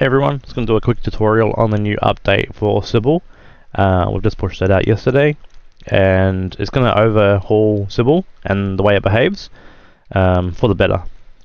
Hey everyone, just going to do a quick tutorial on the new update for Sibyl. We've just pushed that out yesterday, and it's going to overhaul Sibyl and the way it behaves for the better.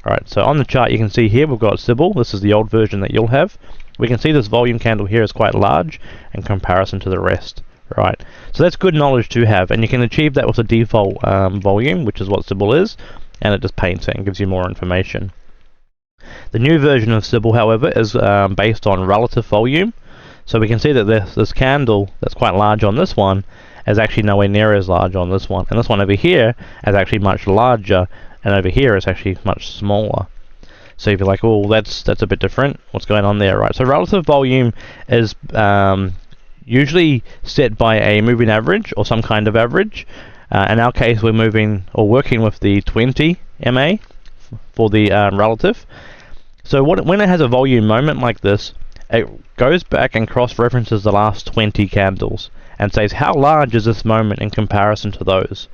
Alright, so on the chart you can see here we've got Sibyl. This is the old version that you'll have. We can see this volume candle here is quite large in comparison to the rest. Right, so that's good knowledge to have, and you can achieve that with the default volume, which is what Sibyl is, and it just paints it and gives you more information. The new version of Sibyl, however, is based on relative volume. So we can see that this candle that's quite large on this one is actually nowhere near as large on this one. And this one over here is actually much larger, and over here is actually much smaller. So you'd be like, oh, that's a bit different. What's going on there, right? So relative volume is usually set by a moving average or some kind of average. In our case, we're moving or working with the 20 MA for the relative. So when it has a volume moment like this, it goes back and cross-references the last 20 candles and says how large is this moment in comparison to those,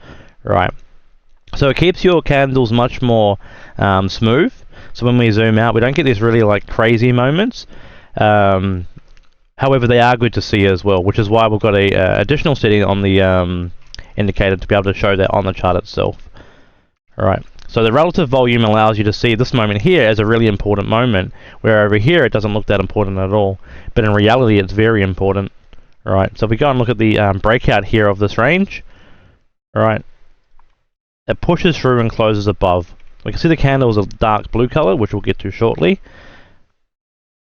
right? So it keeps your candles much more smooth. So when we zoom out, we don't get these really like crazy moments. However, they are good to see as well, which is why we've got a additional setting on the indicator to be able to show that on the chart itself. All right. So the relative volume allows you to see this moment here as a really important moment, where over here it doesn't look that important at all, but in reality it's very important. Alright, so if we go and look at the breakout here of this range, alright, it pushes through and closes above. We can see the candle is a dark blue color, which we'll get to shortly,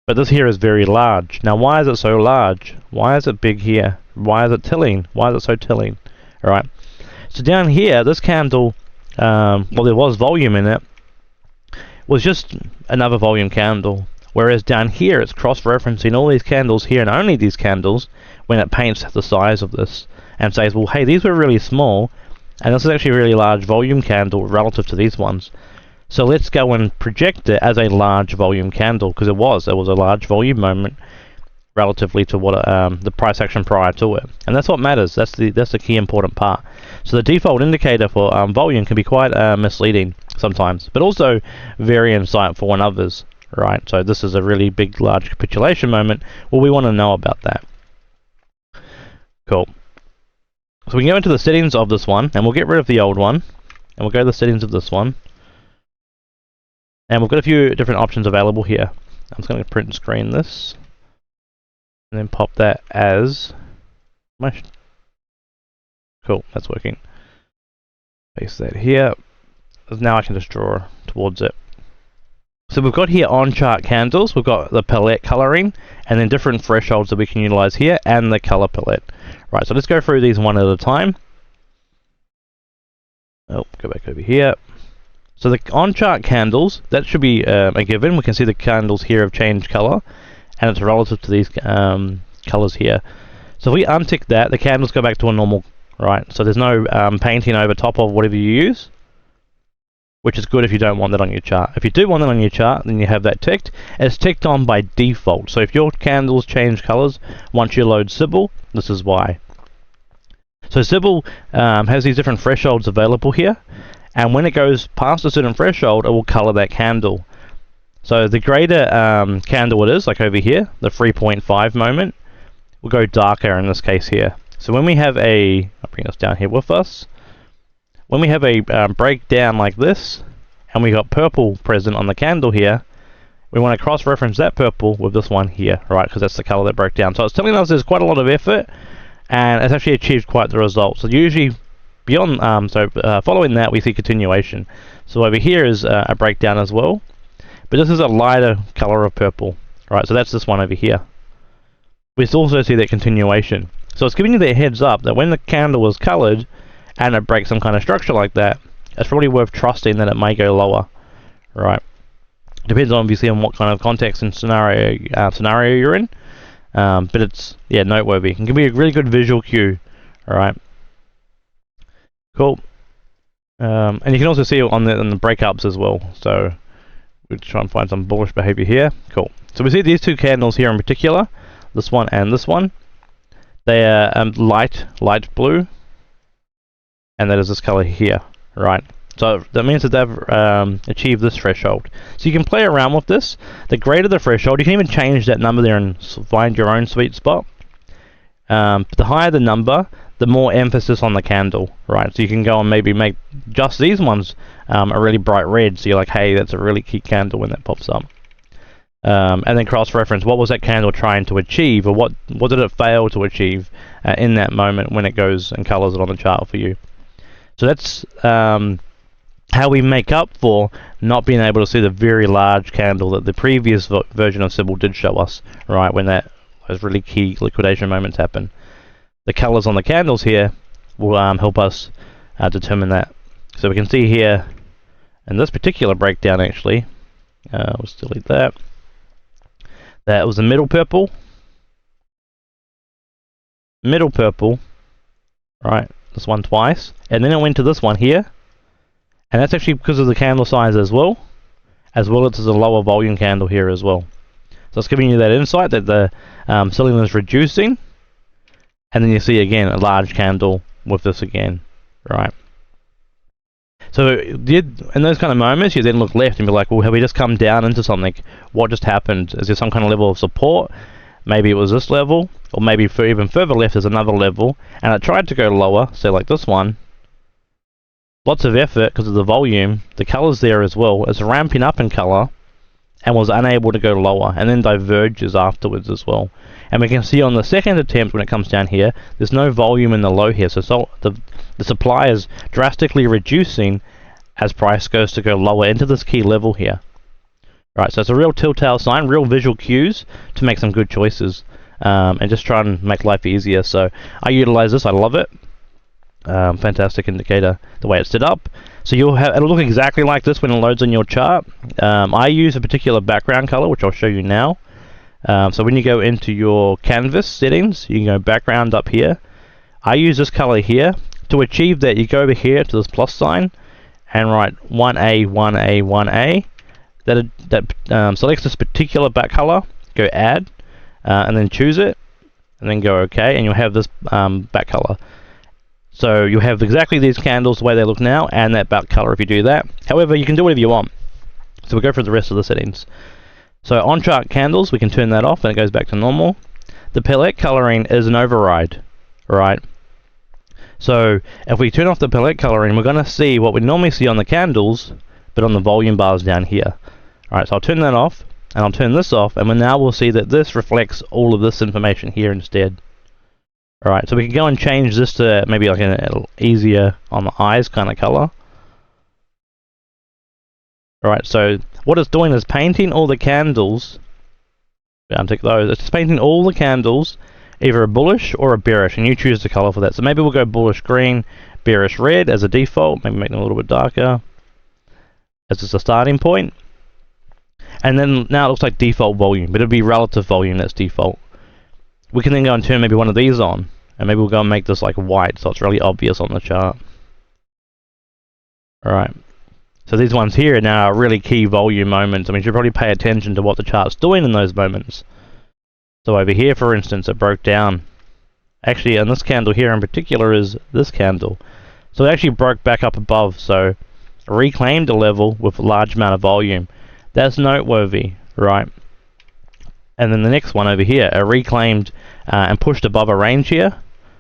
but this here is very large. Now why is it so large? Why is it big here? Why is it tilling? Why is it so tilling? Alright, so down here, this candle, well, there was volume in it, was just another volume candle, whereas down here it's cross-referencing all these candles here and only these candles when it paints the size of this and says, well, hey, these were really small and this is actually a really large volume candle relative to these ones, so let's go and project it as a large volume candle, because it was a large volume moment relatively to what the price action prior to it, and that's what matters. That's the key important part. So the default indicator for volume can be quite misleading sometimes, but also very insightful in others, right? So this is a really big, large capitulation moment. Well, we want to know about that. Cool. So we can go into the settings of this one, and we'll get rid of the old one, and we'll go to the settings of this one, and we've got a few different options available here. I'm just going to print and screen this, and then pop that as my cool, that's working. Paste that here. Now I can just draw towards it. So we've got here on chart candles, we've got the palette coloring, and then different thresholds that we can utilize here, and the color palette. Right, so let's go through these one at a time. Oh, go back over here. So the on chart candles, that should be a given. We can see the candles here have changed color, and it's relative to these colors here. So if we untick that, the candles go back to a normal, right? So there's no painting over top of whatever you use, which is good if you don't want that on your chart. If you do want that on your chart, then you have that ticked. It's ticked on by default. So if your candles change colors once you load Sibyl, this is why. So Sibyl has these different thresholds available here, and when it goes past a certain threshold, it will color that candle. So the greater candle it is, like over here, the 3.5 moment, will go darker in this case here. So when we have a, I'll bring this down here with us, when we have a breakdown like this, and we got purple present on the candle here, we want to cross-reference that purple with this one here, right, because that's the color that broke down. So it's telling us there's quite a lot of effort, and it's actually achieved quite the result. So usually, beyond, following that, we see continuation. So over here is a breakdown as well, but this is a lighter color of purple, right, so that's this one over here. We also see that continuation. So it's giving you the heads up that when the candle is colored and it breaks some kind of structure like that, it's probably worth trusting that it may go lower, right? Depends obviously on what kind of context and scenario you're in, but it's, yeah, noteworthy. It can be a really good visual cue, alright? Cool. And you can also see it on the breakups as well, so we'll try and find some bullish behavior here. Cool. So we see these two candles here in particular, this one and this one. They are light blue, and that is this color here, right? So that means that they've achieved this threshold. So you can play around with this. The greater the threshold, you can even change that number there and find your own sweet spot. But the higher the number, the more emphasis on the candle, right? So you can go and maybe make just these ones a really bright red. So you're like, hey, that's a really key candle when that pops up. And then cross-reference, what was that candle trying to achieve, or what did it fail to achieve in that moment when it goes and colors it on the chart for you. So that's how we make up for not being able to see the very large candle that the previous version of Sibyl did show us, right, when those really key liquidation moments happen. The colors on the candles here will help us determine that. So we can see here in this particular breakdown, actually, we'll delete that. That was the middle purple, right, this one twice, and then it went to this one here, and that's actually because of the candle size as well as a lower volume candle here as well. So it's giving you that insight that the selling is reducing, and then you see again a large candle with this again, right? So in those kind of moments, you then look left and be like, well, have we just come down into something? What just happened? Is there some kind of level of support? Maybe it was this level, or maybe even further left is another level, and it tried to go lower, so like this one. Lots of effort because of the volume, the colors there as well. It's ramping up in color, and was unable to go lower, and then diverges afterwards as well. And we can see on the second attempt when it comes down here, there's no volume in the low here, so the supply is drastically reducing as price goes to go lower into this key level here. Right, so it's a real telltale sign, real visual cues to make some good choices, and just try and make life easier. So I utilize this, I love it. Fantastic indicator, the way it's set up. So it'll look exactly like this when it loads on your chart. I use a particular background color, which I'll show you now. So when you go into your canvas settings, you can go background up here. I use this color here. To achieve that, you go over here to this plus sign and write 1A, 1A, 1A. That selects this particular back color. Go add, and then choose it, and then go OK, and you'll have this back color. So you'll have exactly these candles the way they look now, and that back color if you do that. However, you can do whatever you want. So we'll go through the rest of the settings. So on chart candles, we can turn that off and it goes back to normal. The palette coloring is an override, right? So if we turn off the palette coloring, we're going to see what we normally see on the candles, but on the volume bars down here. Alright, so I'll turn that off, and I'll turn this off, and now we'll see that this reflects all of this information here instead. Alright, so we can go and change this to maybe like an easier on the eyes kind of color. Alright, so what it's doing is painting all the candles. Untick those. It's painting all the candles either a bullish or a bearish, and you choose the color for that. So maybe we'll go bullish green, bearish red as a default. Maybe make them a little bit darker as just a starting point. And then now it looks like default volume, but it'll be relative volume that's default. We can then go and turn maybe one of these on, and maybe we'll go and make this like white so it's really obvious on the chart. Alright, so these ones here now are really key volume moments. I mean, you should probably pay attention to what the chart's doing in those moments. So over here, for instance, it broke down. Actually, and this candle here in particular is this candle. So it actually broke back up above, so reclaimed a level with a large amount of volume. That's noteworthy, right? And then the next one over here, it reclaimed and pushed above a range here.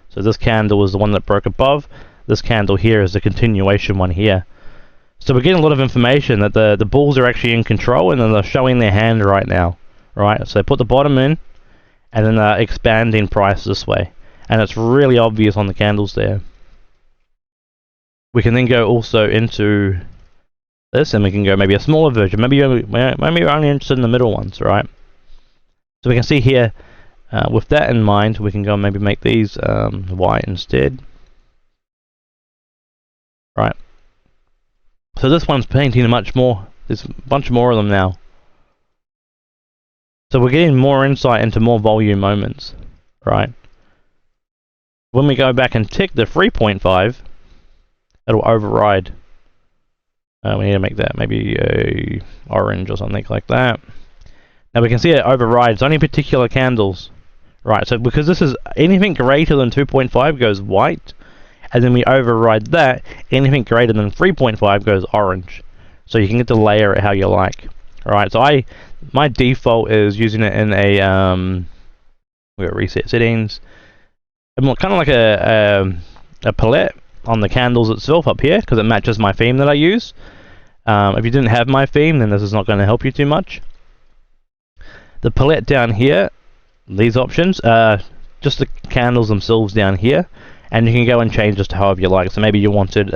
So this candle was the one that broke above. This candle here is the continuation one here. So we're getting a lot of information that the bulls are actually in control, and then they're showing their hand right now, right? So put the bottom in, and then they're expanding price this way. And it's really obvious on the candles there. We can then go also into this, and we can go maybe a smaller version. Maybe we're only interested in the middle ones, right? So we can see here, with that in mind, we can go and maybe make these white instead. Right. So this one's painting much more. There's a bunch more of them now. So we're getting more insight into more volume moments, right? When we go back and tick the 3.5, it'll override. We need to make that maybe a orange or something like that. Now we can see it overrides only particular candles, right? So because this is anything greater than 2.5 goes white, and then we override that, anything greater than 3.5 goes orange. So you can get to layer it how you like. Alright, so my default is using it in a we got reset settings. I'm kind of like a palette on the candles itself up here, because it matches my theme that I use. If you didn't have my theme, then this is not going to help you too much. The palette down here, these options, just the candles themselves down here, and you can go and change just however you like. So maybe you wanted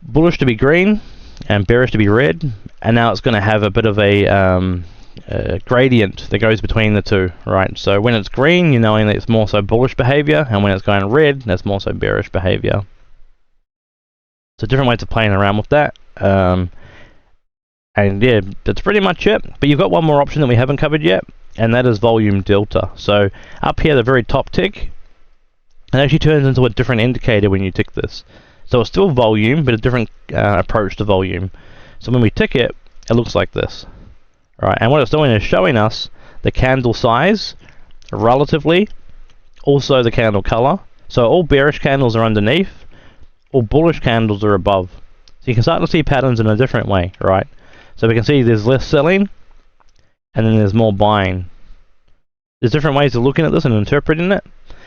bullish to be green and bearish to be red, and now it's going to have a bit of a gradient that goes between the two, right? So when it's green, you're knowing that it's more so bullish behavior, and when it's going red, that's more so bearish behavior. So different ways of playing around with that. And yeah, that's pretty much it. But you've got one more option that we haven't covered yet, and that is volume delta. So up here, the very top tick, it actually turns into a different indicator when you tick this. So it's still volume, but a different approach to volume. So when we tick it, it looks like this. Right, and what it's doing is showing us the candle size relatively, also the candle color. So all bearish candles are underneath, all bullish candles are above. So you can start to see patterns in a different way, right? So we can see there's less selling, and then there's more buying. There's different ways of looking at this and interpreting it.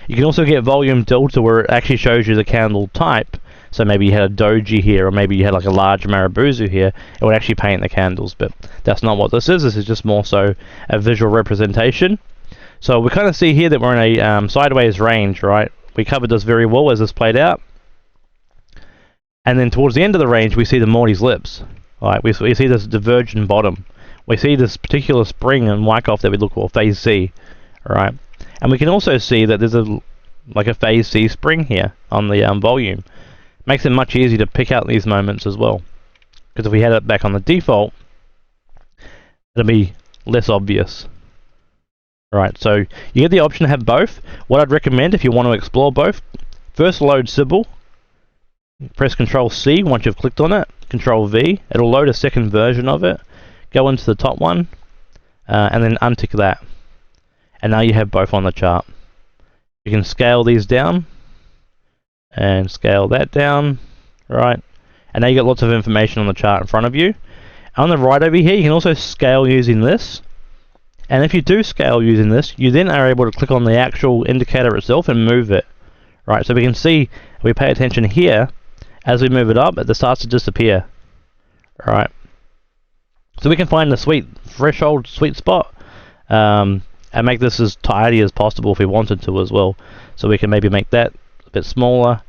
You can also get volume delta where it actually shows you the candle type. So maybe you had a doji here, or maybe you had like a large Marubozu here. It would actually paint the candles, but that's not what this is. This is just more so a visual representation. So we kind of see here that we're in a sideways range, right? We covered this very well as this played out. And then towards the end of the range, we see the Morty's lips. Right? We see this divergent bottom. We see this particular spring and Wyckoff that we look for, phase C. Right? And we can also see that there's like a phase C spring here on the volume. Makes it much easier to pick out these moments as well. Because if we had it back on the default, it'll be less obvious. Right, so you get the option to have both. What I'd recommend if you want to explore both, first load Sibyl. Press Control C once you've clicked on it. Control V. It'll load a second version of it. Go into the top one, and then untick that. And now you have both on the chart. You can scale these down, and scale that down, right? And now you get lots of information on the chart in front of you. On the right over here, you can also scale using this. And if you do scale using this, you then are able to click on the actual indicator itself and move it. Right, so we can see, if we pay attention here, as we move it up, it starts to disappear. Alright. So we can find the sweet spot, and make this as tidy as possible if we wanted to as well. So we can maybe make that a bit smaller,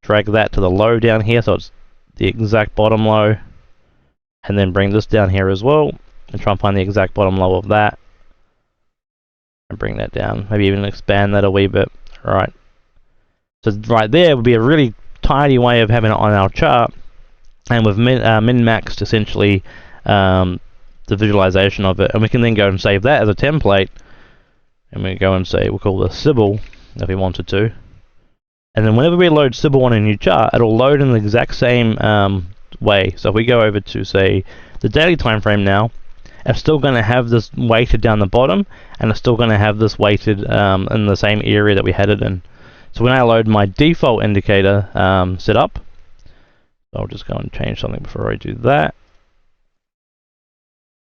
drag that to the low down here so it's the exact bottom low, and then bring this down here as well, and try and find the exact bottom low of that, and bring that down, maybe even expand that a wee bit. Alright. So right there would be a really tidy way of having it on our chart, and we've min-maxed essentially the visualization of it, and we can then go and save that as a template, and we go and say we'll call this Sibyl if we wanted to, and then whenever we load Sibyl on a new chart, it'll load in the exact same way. So if we go over to say the daily time frame now, it's still going to have this weighted down the bottom, and it's still going to have this weighted in the same area that we had it in. So when I load my default indicator setup, I'll just go and change something before I do that.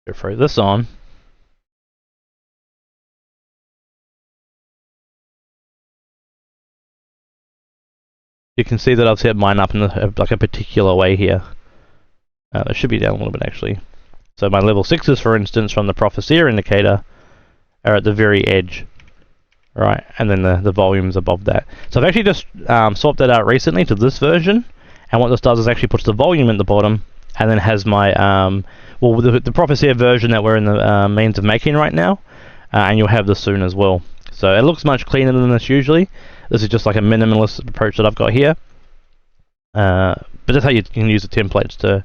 Go throw this on. You can see that I've set mine up in like a particular way here. It should be down a little bit actually. So my level 6s, for instance, from the Prophecia indicator are at the very edge. Right, and then the volume's above that. So I've actually just swapped that out recently to this version, and what this does is actually puts the volume at the bottom, and then has my well, the Prophecia version that we're in the means of making right now, and you'll have this soon as well. So it looks much cleaner than this usually. This is just like a minimalist approach that I've got here, but that's how you can use the templates to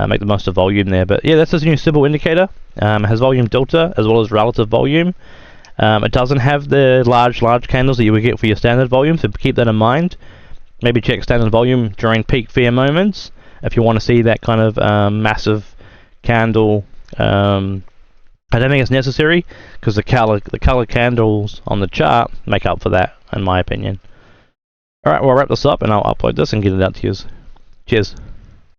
make the most of volume there. But yeah, that's this new Sibyl indicator. It has volume delta as well as relative volume. It doesn't have the large candles that you would get for your standard volume, so keep that in mind. Maybe check standard volume during peak fear moments if you want to see that kind of massive candle. I don't think it's necessary because the color candles on the chart make up for that, in my opinion. Alright, well, I'll wrap this up and I'll upload this and get it out to you. Cheers.